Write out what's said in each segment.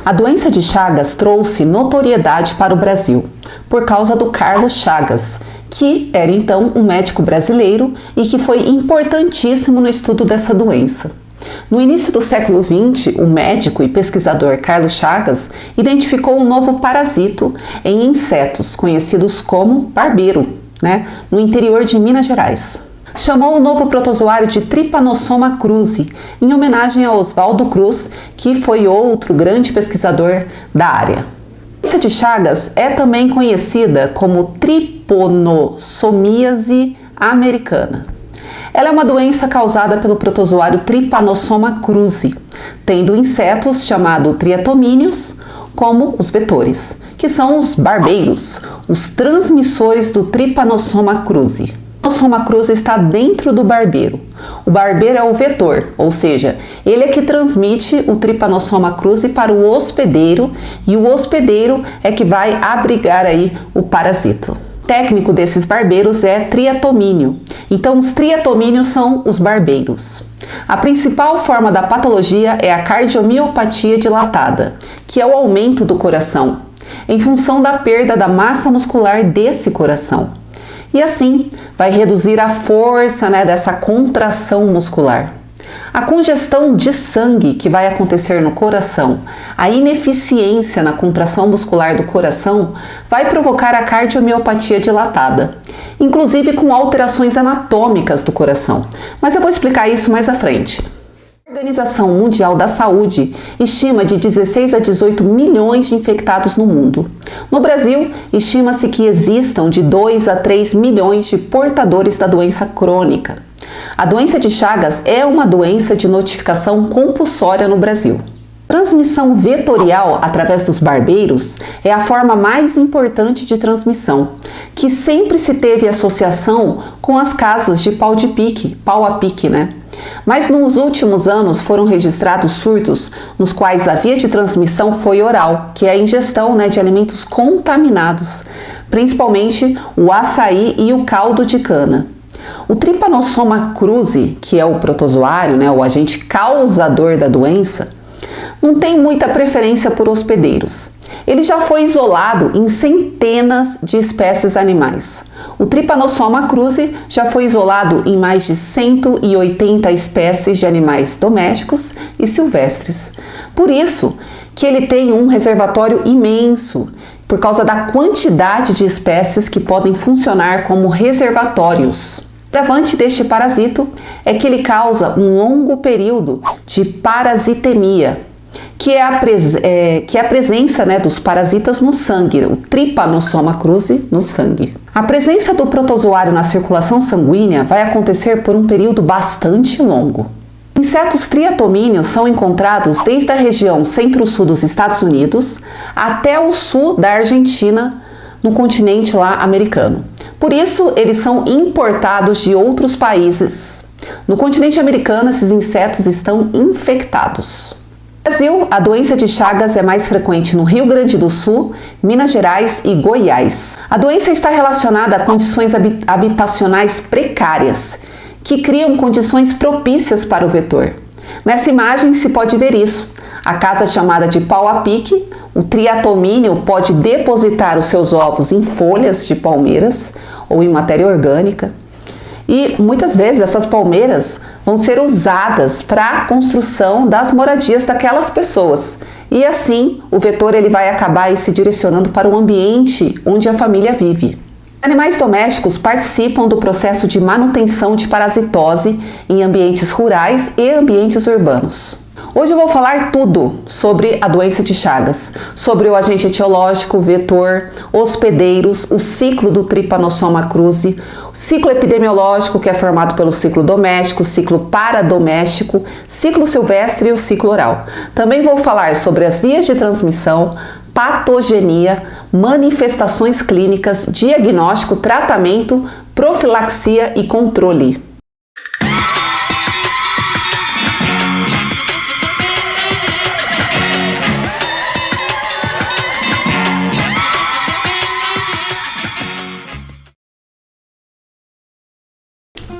A doença de Chagas trouxe notoriedade para o Brasil por causa do Carlos Chagas, que era então um médico brasileiro e que foi importantíssimo no estudo dessa doença. No início do século XX, o médico e pesquisador Carlos Chagas identificou um novo parasito em insetos, conhecidos como barbeiro, no interior de Minas Gerais. Chamou o novo protozoário de Trypanosoma cruzi, em homenagem a Oswaldo Cruz, que foi outro grande pesquisador da área. A doença de Chagas é também conhecida como triponossomíase americana. Ela é uma doença causada pelo protozoário Trypanosoma cruzi, tendo insetos chamados triatomíneos como os vetores, que são os barbeiros, os transmissores do Trypanosoma cruzi. O Trypanosoma cruzi está dentro do barbeiro. O barbeiro é o vetor, ou seja, ele é que transmite o Trypanosoma cruzi para o hospedeiro e o hospedeiro é que vai abrigar aí o parasito. O técnico desses barbeiros é triatomínio. Então, os triatomíneos são os barbeiros. A principal forma da patologia é a cardiomiopatia dilatada, que é o aumento do coração, em função da perda da massa muscular desse coração. E assim, vai reduzir a força dessa contração muscular. A congestão de sangue que vai acontecer no coração, a ineficiência na contração muscular do coração, vai provocar a cardiomiopatia dilatada, inclusive com alterações anatômicas do coração. Mas eu vou explicar isso mais à frente. A Organização Mundial da Saúde estima de 16 a 18 milhões de infectados no mundo. No Brasil, estima-se que existam de 2 a 3 milhões de portadores da doença crônica. A doença de Chagas é uma doença de notificação compulsória no Brasil. Transmissão vetorial através dos barbeiros é a forma mais importante de transmissão, que sempre se teve associação com as casas de pau a pique, Mas nos últimos anos foram registrados surtos nos quais a via de transmissão foi oral, que é a ingestão de alimentos contaminados, principalmente o açaí e o caldo de cana. O Trypanosoma cruzi, que é o protozoário, o agente causador da doença, não tem muita preferência por hospedeiros. Ele já foi isolado em centenas de espécies animais. O Trypanosoma cruzi já foi isolado em mais de 180 espécies de animais domésticos e silvestres. Por isso que ele tem um reservatório imenso, por causa da quantidade de espécies que podem funcionar como reservatórios. O agravante deste parasito é que ele causa um longo período de parasitemia, que é a presença dos parasitas no sangue, o Trypanosoma cruzi no sangue. A presença do protozoário na circulação sanguínea vai acontecer por um período bastante longo. Insetos triatomíneos são encontrados desde a região centro-sul dos Estados Unidos até o sul da Argentina, no continente americano. Por isso, eles são importados de outros países. No continente americano, esses insetos estão infectados. No Brasil, a doença de Chagas é mais frequente no Rio Grande do Sul, Minas Gerais e Goiás. A doença está relacionada a condições habitacionais precárias, que criam condições propícias para o vetor. Nessa imagem se pode ver isso. A casa chamada de pau a pique, o triatomínio pode depositar os seus ovos em folhas de palmeiras ou em matéria orgânica. E muitas vezes essas palmeiras vão ser usadas para a construção das moradias daquelas pessoas. E assim o vetor ele vai acabar se direcionando para o ambiente onde a família vive. Animais domésticos participam do processo de manutenção de parasitose em ambientes rurais e ambientes urbanos. Hoje eu vou falar tudo sobre a doença de Chagas, sobre o agente etiológico, o vetor, hospedeiros, o ciclo do Trypanosoma cruzi, o ciclo epidemiológico, que é formado pelo ciclo doméstico, ciclo paradoméstico, ciclo silvestre e o ciclo oral. Também vou falar sobre as vias de transmissão, patogenia, manifestações clínicas, diagnóstico, tratamento, profilaxia e controle.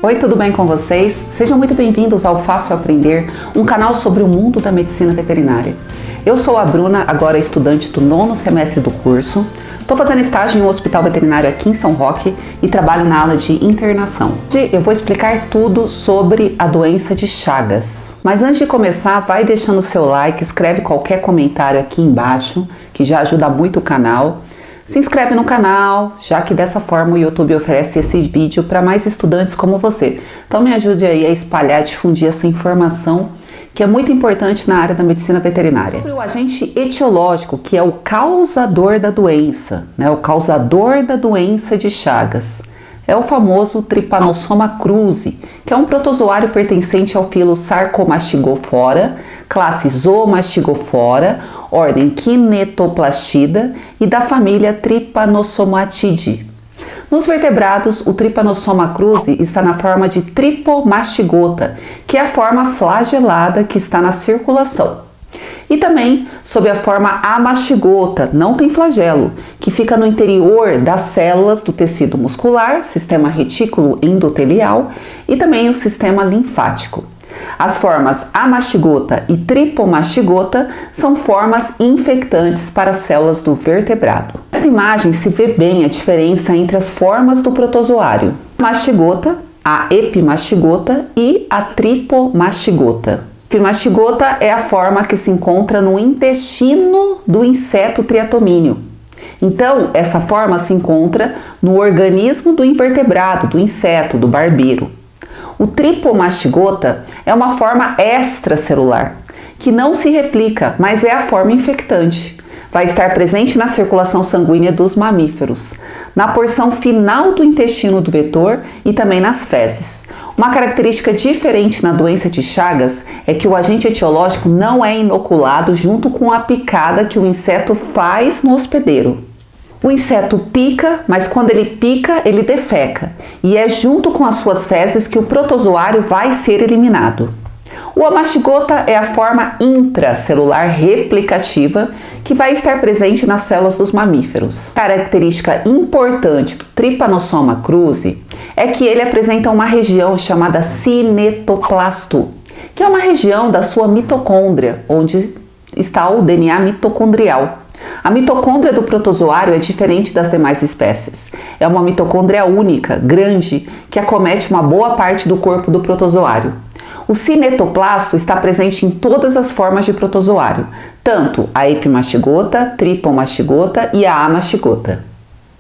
Oi, tudo bem com vocês? Sejam muito bem-vindos ao Fácil Aprender, um canal sobre o mundo da medicina veterinária. Eu sou a Bruna, agora estudante do 9º semestre do curso. Estou fazendo estágio em um hospital veterinário aqui em São Roque e trabalho na aula de internação. Hoje eu vou explicar tudo sobre a doença de Chagas. Mas antes de começar, vai deixando o seu like, escreve qualquer comentário aqui embaixo, que já ajuda muito o canal. Se inscreve no canal, já que dessa forma o YouTube oferece esse vídeo para mais estudantes como você. Então me ajude aí a espalhar e difundir essa informação que é muito importante na área da medicina veterinária. Sobre o agente etiológico, que é o causador da doença, o causador da doença de Chagas, é o famoso Trypanosoma cruzi, que é um protozoário pertencente ao filo Sarcomastigophora, classe Zoomastigophora, ordem Kinetoplastida e da família Trypanosomatidae. Nos vertebrados, o Trypanosoma cruzi está na forma de tripomastigota, que é a forma flagelada que está na circulação. E também sob a forma amastigota, não tem flagelo, que fica no interior das células do tecido muscular, sistema retículo endotelial e também o sistema linfático. As formas amastigota e tripomastigota são formas infectantes para as células do vertebrado. Nesta imagem se vê bem a diferença entre as formas do protozoário: a mastigota, a epimastigota e a tripomastigota. A epimastigota é a forma que se encontra no intestino do inseto triatomínio. Então, essa forma se encontra no organismo do invertebrado, do inseto, do barbeiro. O tripomastigota é uma forma extracelular, que não se replica, mas é a forma infectante. Vai estar presente na circulação sanguínea dos mamíferos, na porção final do intestino do vetor e também nas fezes. Uma característica diferente na doença de Chagas é que o agente etiológico não é inoculado junto com a picada que o inseto faz no hospedeiro. O inseto pica, mas quando ele pica, ele defeca, e é junto com as suas fezes que o protozoário vai ser eliminado. O amastigota é a forma intracelular replicativa que vai estar presente nas células dos mamíferos. Característica importante do Trypanosoma cruzi é que ele apresenta uma região chamada cinetoplasto, que é uma região da sua mitocôndria, onde está o DNA mitocondrial. A mitocôndria do protozoário é diferente das demais espécies. É uma mitocôndria única, grande, que acomete uma boa parte do corpo do protozoário. O cinetoplasto está presente em todas as formas de protozoário, tanto a epimastigota, tripomastigota e a amastigota.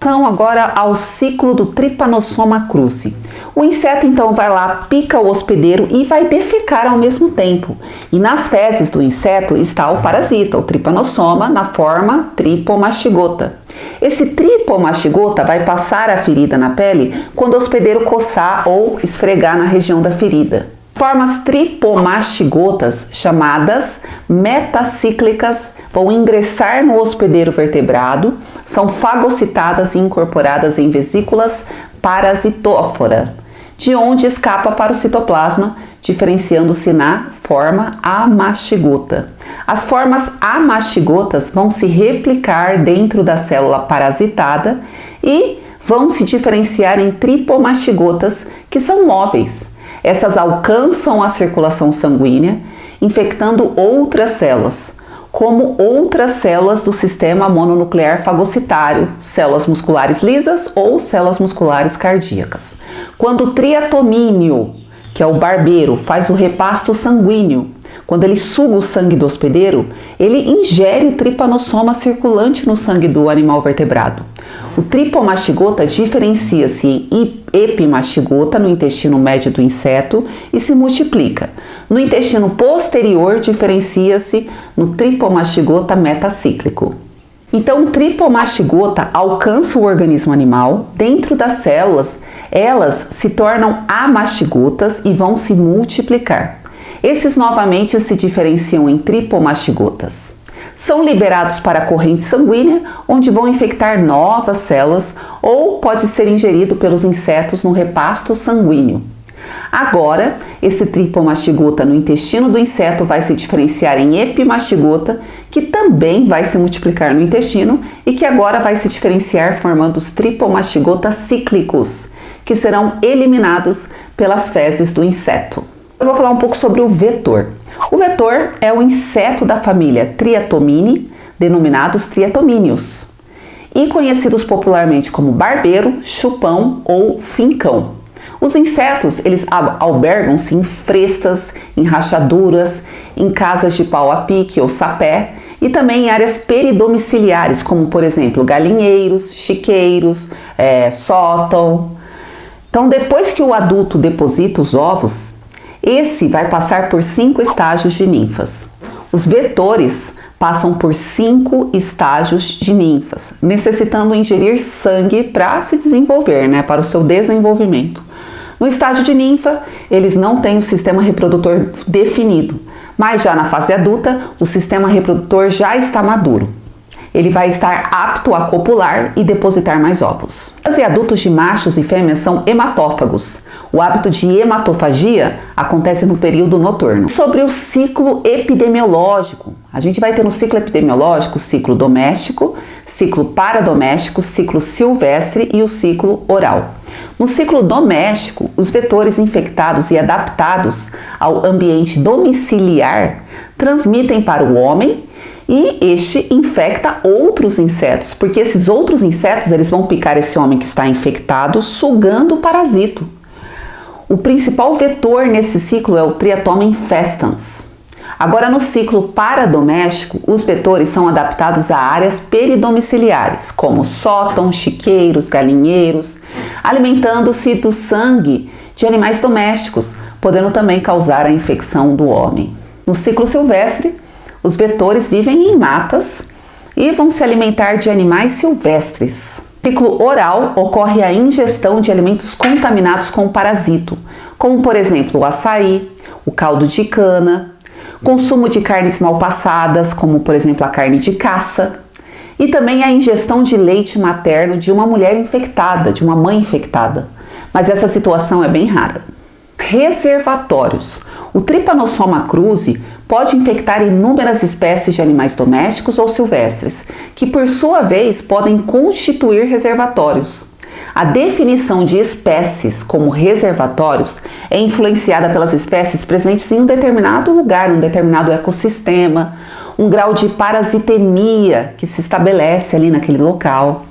Vamos agora ao ciclo do Trypanosoma cruzi. O inseto então vai lá, pica o hospedeiro e vai defecar ao mesmo tempo. E nas fezes do inseto está o parasita, o Trypanosoma, na forma tripomastigota. Esse tripomastigota vai passar a ferida na pele quando o hospedeiro coçar ou esfregar na região da ferida. Formas tripomastigotas, chamadas metacíclicas, vão ingressar no hospedeiro vertebrado, são fagocitadas e incorporadas em vesículas parasitóforas, de onde escapa para o citoplasma, diferenciando-se na forma amastigota. As formas amastigotas vão se replicar dentro da célula parasitada e vão se diferenciar em tripomastigotas, que são móveis. Estas alcançam a circulação sanguínea, infectando outras células, como outras células do sistema mononuclear fagocitário, células musculares lisas ou células musculares cardíacas. Quando o triatomínio, que é o barbeiro, faz o repasto sanguíneo, quando ele suga o sangue do hospedeiro, ele ingere o trypanosoma circulante no sangue do animal vertebrado. O tripomastigota diferencia-se em epimastigota no intestino médio do inseto e se multiplica. No intestino posterior diferencia-se no tripomastigota metacíclico. Então, o tripomastigota alcança o organismo animal, dentro das células, elas se tornam amastigotas e vão se multiplicar. Esses novamente se diferenciam em tripomastigotas. São liberados para a corrente sanguínea, onde vão infectar novas células ou pode ser ingerido pelos insetos no repasto sanguíneo. Agora, esse tripomastigota no intestino do inseto vai se diferenciar em epimastigota, que também vai se multiplicar no intestino e que agora vai se diferenciar formando os tripomastigotas cíclicos, que serão eliminados pelas fezes do inseto. Eu vou falar um pouco sobre o vetor. O vetor é o inseto da família Triatomini, denominados triatomíneos, e conhecidos popularmente como barbeiro, chupão ou fincão. Os insetos, eles albergam-se em frestas, em rachaduras, em casas de pau a pique ou sapé e também em áreas peridomiciliares, como por exemplo galinheiros, chiqueiros, sótão. Então, depois que o adulto deposita os ovos, esse vai passar por 5 estágios de ninfas. Os vetores passam por 5 estágios de ninfas, necessitando ingerir sangue para se desenvolver, para o seu desenvolvimento. No estágio de ninfa, eles não têm o sistema reprodutor definido, mas já na fase adulta, o sistema reprodutor já está maduro. Ele vai estar apto a copular e depositar mais ovos. Os adultos de machos e fêmeas são hematófagos. O hábito de hematofagia acontece no período noturno. Sobre o ciclo epidemiológico, a gente vai ter no ciclo epidemiológico o ciclo doméstico, ciclo paradoméstico, ciclo silvestre e o ciclo oral. No ciclo doméstico, os vetores infectados e adaptados ao ambiente domiciliar transmitem para o homem e este infecta outros insetos, porque esses outros insetos eles vão picar esse homem que está infectado, sugando o parasito. O principal vetor nesse ciclo é o Triatomum infestans. Agora, no ciclo paradoméstico, os vetores são adaptados a áreas peridomiciliares, como sótão, chiqueiros, galinheiros, alimentando-se do sangue de animais domésticos, podendo também causar a infecção do homem. No ciclo silvestre, os vetores vivem em matas e vão se alimentar de animais silvestres. No ciclo oral, ocorre a ingestão de alimentos contaminados com parasito, como por exemplo o açaí, o caldo de cana, consumo de carnes mal passadas, como por exemplo a carne de caça, e também a ingestão de leite materno de uma mulher infectada, de uma mãe infectada. Mas essa situação é bem rara. Reservatórios. O Trypanosoma cruzi pode infectar inúmeras espécies de animais domésticos ou silvestres, que por sua vez podem constituir reservatórios. A definição de espécies como reservatórios é influenciada pelas espécies presentes em um determinado lugar, um determinado ecossistema, um grau de parasitemia que se estabelece ali naquele local,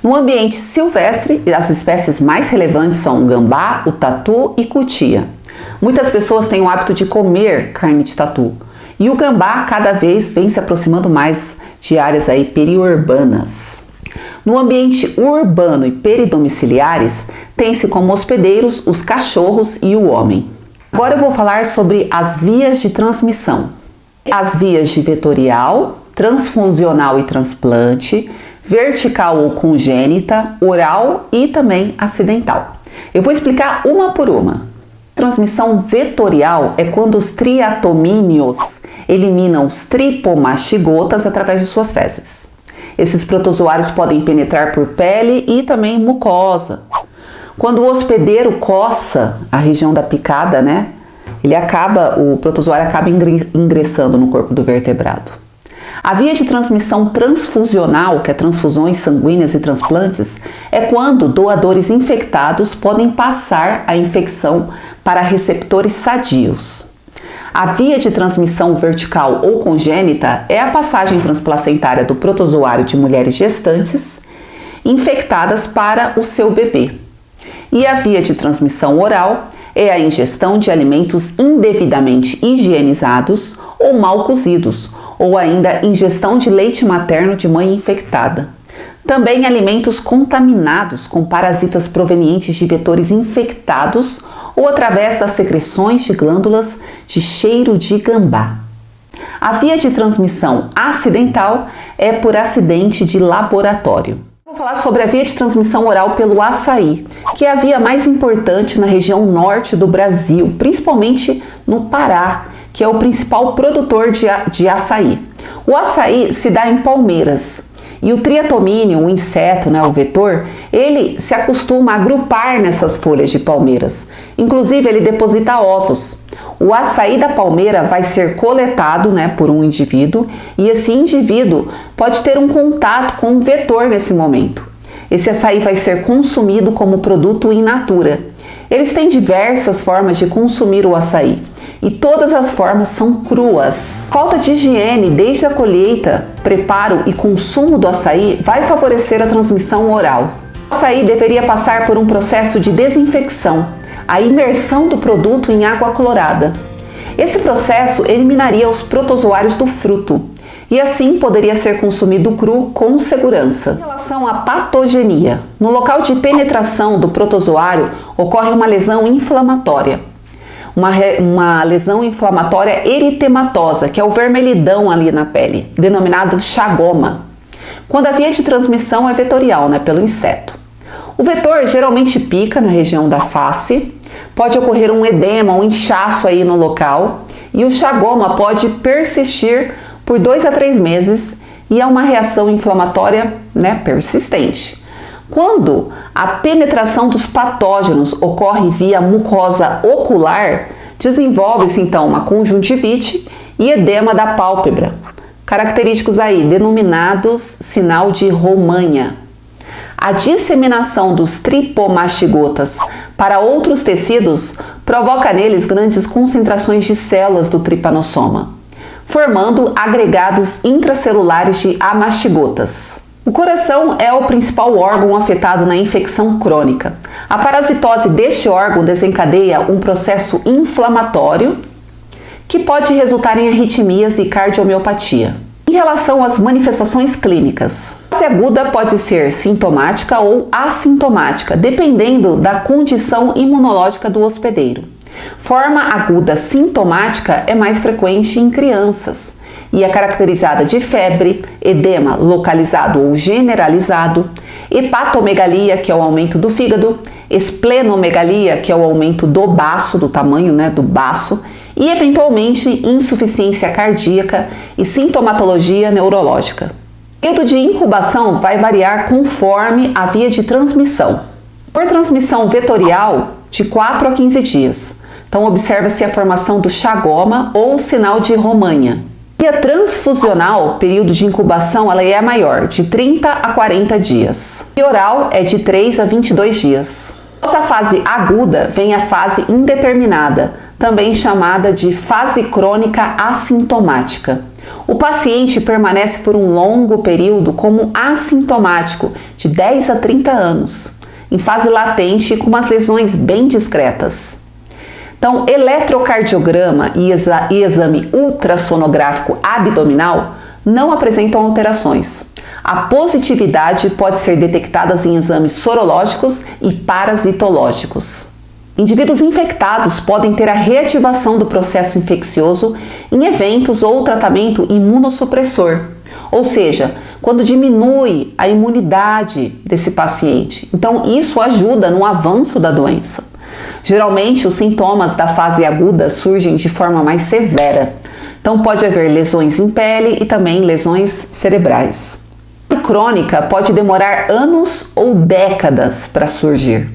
No ambiente silvestre, as espécies mais relevantes são o gambá, o tatu e cutia. Muitas pessoas têm o hábito de comer carne de tatu e o gambá cada vez vem se aproximando mais de áreas periurbanas. No ambiente urbano e peridomiciliares, tem-se como hospedeiros os cachorros e o homem. Agora eu vou falar sobre as vias de transmissão. As vias de vetorial, transfusional e transplante, vertical ou congênita, oral e também acidental. Eu vou explicar uma por uma. Transmissão vetorial é quando os triatomíneos eliminam os tripomastigotas através de suas fezes. Esses protozoários podem penetrar por pele e também mucosa. Quando o hospedeiro coça a região da picada, o protozoário acaba ingressando no corpo do vertebrado. A via de transmissão transfusional, que é transfusões sanguíneas e transplantes, é quando doadores infectados podem passar a infecção para receptores sadios. A via de transmissão vertical ou congênita é a passagem transplacentária do protozoário de mulheres gestantes infectadas para o seu bebê. E a via de transmissão oral é a ingestão de alimentos indevidamente higienizados ou mal cozidos, ou ainda ingestão de leite materno de mãe infectada. Também alimentos contaminados com parasitas provenientes de vetores infectados ou através das secreções de glândulas de cheiro de gambá. A via de transmissão acidental é por acidente de laboratório. Vou falar sobre a via de transmissão oral pelo açaí, que é a via mais importante na região norte do Brasil, principalmente no Pará, que é o principal produtor de açaí. O açaí se dá em palmeiras e o triatomínio, o inseto, o vetor, ele se acostuma a agrupar nessas folhas de palmeiras. Inclusive, ele deposita ovos. O açaí da palmeira vai ser coletado por um indivíduo e esse indivíduo pode ter um contato com um vetor nesse momento. Esse açaí vai ser consumido como produto in natura. Eles têm diversas formas de consumir o açaí. e todas as formas são cruas. Falta de higiene desde a colheita, preparo e consumo do açaí vai favorecer a transmissão oral. O açaí deveria passar por um processo de desinfecção, a imersão do produto em água clorada. Esse processo eliminaria os protozoários do fruto e assim poderia ser consumido cru com segurança. Em relação à patogenia, no local de penetração do protozoário ocorre uma lesão inflamatória. Uma lesão inflamatória eritematosa, que é o vermelhidão ali na pele, denominado chagoma, quando a via de transmissão é vetorial, pelo inseto. O vetor geralmente pica na região da face, pode ocorrer um edema, um inchaço aí no local, e o chagoma pode persistir por 2 a 3 meses e é uma reação inflamatória persistente. Quando a penetração dos patógenos ocorre via mucosa ocular, desenvolve-se então uma conjuntivite e edema da pálpebra, característicos aí denominados sinal de Romanha. A disseminação dos tripomastigotas para outros tecidos provoca neles grandes concentrações de células do tripanossoma, formando agregados intracelulares de amastigotas. O coração é o principal órgão afetado na infecção crônica. A parasitose deste órgão desencadeia um processo inflamatório que pode resultar em arritmias e cardiomiopatia. Em relação às manifestações clínicas, a fase aguda pode ser sintomática ou assintomática, dependendo da condição imunológica do hospedeiro. Forma aguda sintomática é mais frequente em crianças e é caracterizada de febre, edema localizado ou generalizado, hepatomegalia, que é o aumento do fígado, esplenomegalia, que é o aumento do baço, do tamanho do baço, e eventualmente insuficiência cardíaca e sintomatologia neurológica. O período de incubação vai variar conforme a via de transmissão. Por transmissão vetorial, de 4 a 15 dias. Então observa-se a formação do chagoma ou sinal de Romanha. Via transfusional, período de incubação ela é maior, de 30 a 40 dias. E oral é de 3 a 22 dias. Após a fase aguda, vem a fase indeterminada, também chamada de fase crônica assintomática. O paciente permanece por um longo período como assintomático, de 10 a 30 anos, em fase latente com umas lesões bem discretas. Então, eletrocardiograma e exame ultrassonográfico abdominal não apresentam alterações. A positividade pode ser detectada em exames sorológicos e parasitológicos. Indivíduos infectados podem ter a reativação do processo infeccioso em eventos ou tratamento imunossupressor, ou seja, quando diminui a imunidade desse paciente. Então, isso ajuda no avanço da doença. Geralmente, os sintomas da fase aguda surgem de forma mais severa. Então, pode haver lesões em pele e também lesões cerebrais. A fase crônica pode demorar anos ou décadas para surgir.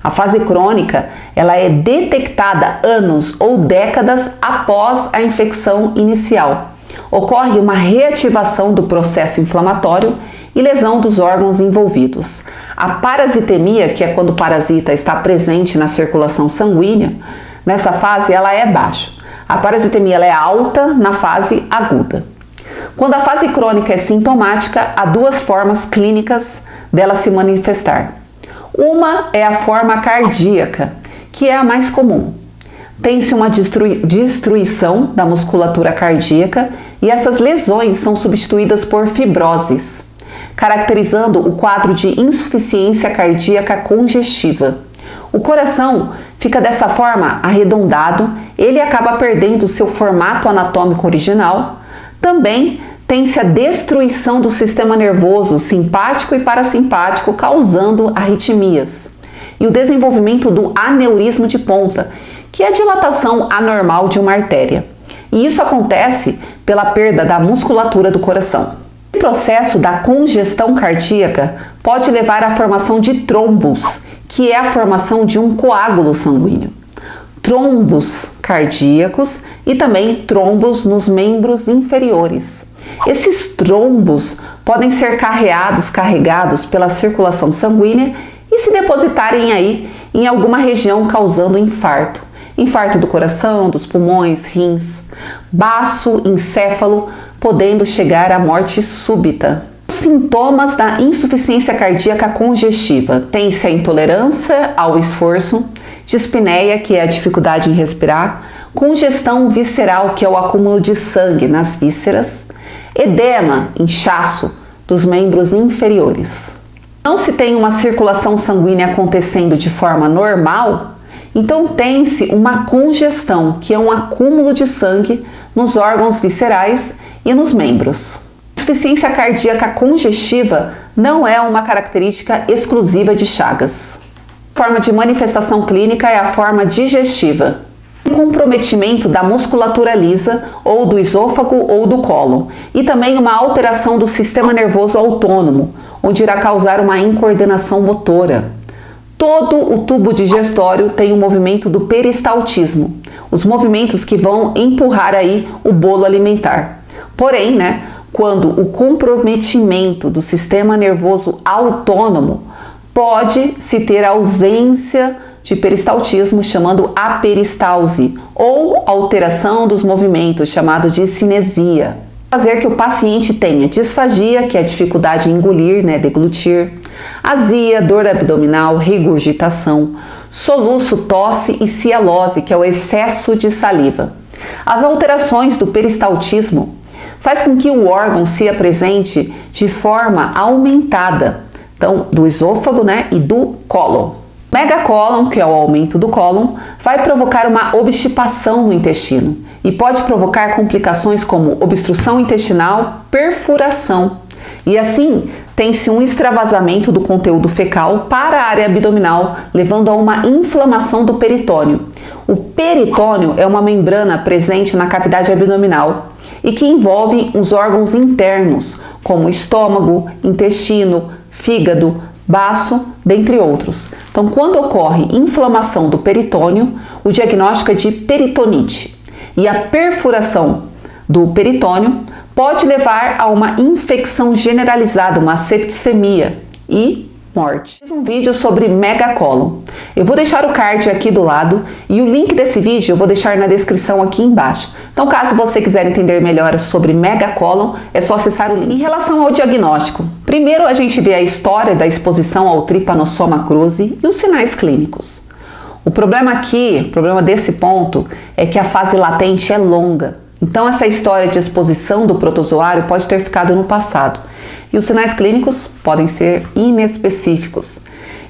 A fase crônica, ela é detectada anos ou décadas após a infecção inicial. Ocorre uma reativação do processo inflamatório e lesão dos órgãos envolvidos. A parasitemia, que é quando o parasita está presente na circulação sanguínea, nessa fase ela é baixa. A parasitemia ela é alta na fase aguda. Quando a fase crônica é sintomática, há 2 formas clínicas dela se manifestar. Uma é a forma cardíaca, que é a mais comum. Tem-se uma destruição da musculatura cardíaca e essas lesões são substituídas por fibroses, caracterizando o quadro de insuficiência cardíaca congestiva. O coração fica dessa forma arredondado, ele acaba perdendo seu formato anatômico original. Também tem-se a destruição do sistema nervoso simpático e parasimpático, causando arritmias. E o desenvolvimento do aneurisma de ponta, que é a dilatação anormal de uma artéria. E isso acontece pela perda da musculatura do coração. O processo da congestão cardíaca pode levar à formação de trombos, que é a formação de um coágulo sanguíneo. Trombos cardíacos e também trombos nos membros inferiores. Esses trombos podem ser carregados pela circulação sanguínea e se depositarem aí em alguma região causando infarto. infarto do coração, dos pulmões, rins, baço, encéfalo, podendo chegar à morte súbita. Sintomas da insuficiência cardíaca congestiva: tem-se a intolerância ao esforço, dispneia, que é a dificuldade em respirar, congestão visceral, que é o acúmulo de sangue nas vísceras, edema, inchaço dos membros inferiores. Não se tem uma circulação sanguínea acontecendo de forma normal, então tem-se uma congestão, que é um acúmulo de sangue nos órgãos viscerais e nos membros. Insuficiência cardíaca congestiva não é uma característica exclusiva de Chagas. A forma de manifestação clínica é a forma digestiva. Um comprometimento da musculatura lisa ou do esôfago ou do cólon, e também uma alteração do sistema nervoso autônomo, onde irá causar uma incoordenação motora. Todo o tubo digestório tem o movimento do peristaltismo, os movimentos que vão empurrar aí o bolo alimentar. Porém, quando o comprometimento do sistema nervoso autônomo, pode-se ter ausência de peristaltismo, chamando aperistalse, ou alteração dos movimentos, chamado de cinesia. Fazer que o paciente tenha disfagia, que é a dificuldade em engolir, deglutir, azia, dor abdominal, regurgitação, soluço, tosse e cialose, que é o excesso de saliva. As alterações do peristaltismo faz com que o órgão se apresente de forma aumentada, então do esôfago, e do cólon. Megacólon, que é o aumento do cólon, vai provocar uma obstipação no intestino e pode provocar complicações como obstrução intestinal, perfuração. E assim, tem-se um extravasamento do conteúdo fecal para a área abdominal, levando a uma inflamação do peritônio. O peritônio é uma membrana presente na cavidade abdominal e que envolve os órgãos internos, como estômago, intestino, fígado, baço, dentre outros. Então, quando ocorre inflamação do peritônio, o diagnóstico é de peritonite. E a perfuração do peritônio pode levar a uma infecção generalizada, uma septicemia e morte. Fiz um vídeo sobre megacólon. Eu vou deixar o card aqui do lado e o link desse vídeo eu vou deixar na descrição aqui embaixo. Então, caso você quiser entender melhor sobre megacólon, é só acessar o link. Em relação ao diagnóstico, primeiro a gente vê a história da exposição ao Trypanosoma cruzi e os sinais clínicos. O problema aqui, o problema desse ponto, é que a fase latente é longa. Então, essa história de exposição do protozoário pode ter ficado no passado. E os sinais clínicos podem ser inespecíficos.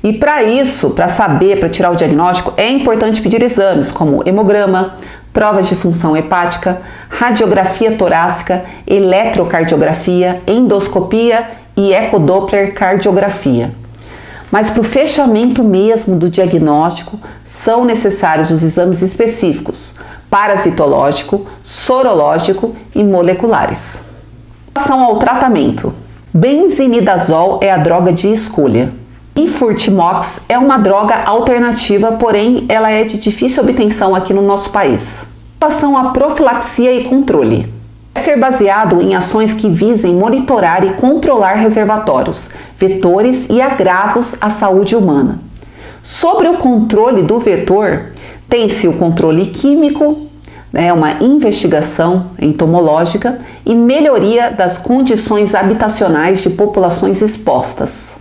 E para isso, para saber, para tirar o diagnóstico, é importante pedir exames como hemograma, provas de função hepática, radiografia torácica, eletrocardiografia, endoscopia e ecodoppler cardiografia. Mas para o fechamento mesmo do diagnóstico, são necessários os exames específicos, parasitológico, sorológico e moleculares. Em relação ao tratamento, benzinidazol é a droga de escolha. Infurtimox é uma droga alternativa, porém ela é de difícil obtenção aqui no nosso país. Em relação à profilaxia e controle, deve ser baseado em ações que visem monitorar e controlar reservatórios, vetores e agravos à saúde humana. Sobre o controle do vetor, tem-se o controle químico, uma investigação entomológica e melhoria das condições habitacionais de populações expostas.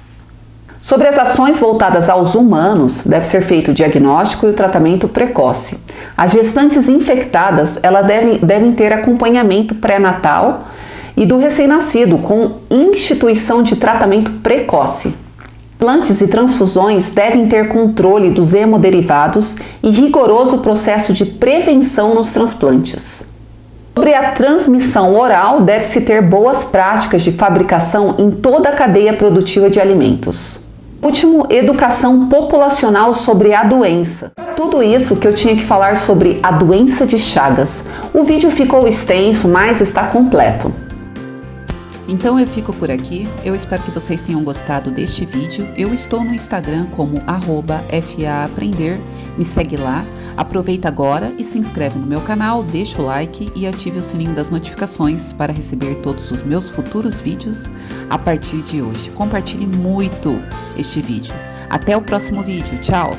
Sobre as ações voltadas aos humanos, deve ser feito o diagnóstico e o tratamento precoce. As gestantes infectadas, elas devem ter acompanhamento pré-natal e do recém-nascido com instituição de tratamento precoce. Implantes e transfusões devem ter controle dos hemoderivados e rigoroso processo de prevenção nos transplantes. Sobre a transmissão oral, deve-se ter boas práticas de fabricação em toda a cadeia produtiva de alimentos. Último, educação populacional sobre a doença. Tudo isso que eu tinha que falar sobre a doença de Chagas. O vídeo ficou extenso, mas está completo. Então eu fico por aqui, eu espero que vocês tenham gostado deste vídeo. Eu estou no Instagram como @faaprender, me segue lá, aproveita agora e se inscreve no meu canal, deixa o like e ative o sininho das notificações para receber todos os meus futuros vídeos a partir de hoje. Compartilhe muito este vídeo. Até o próximo vídeo, tchau!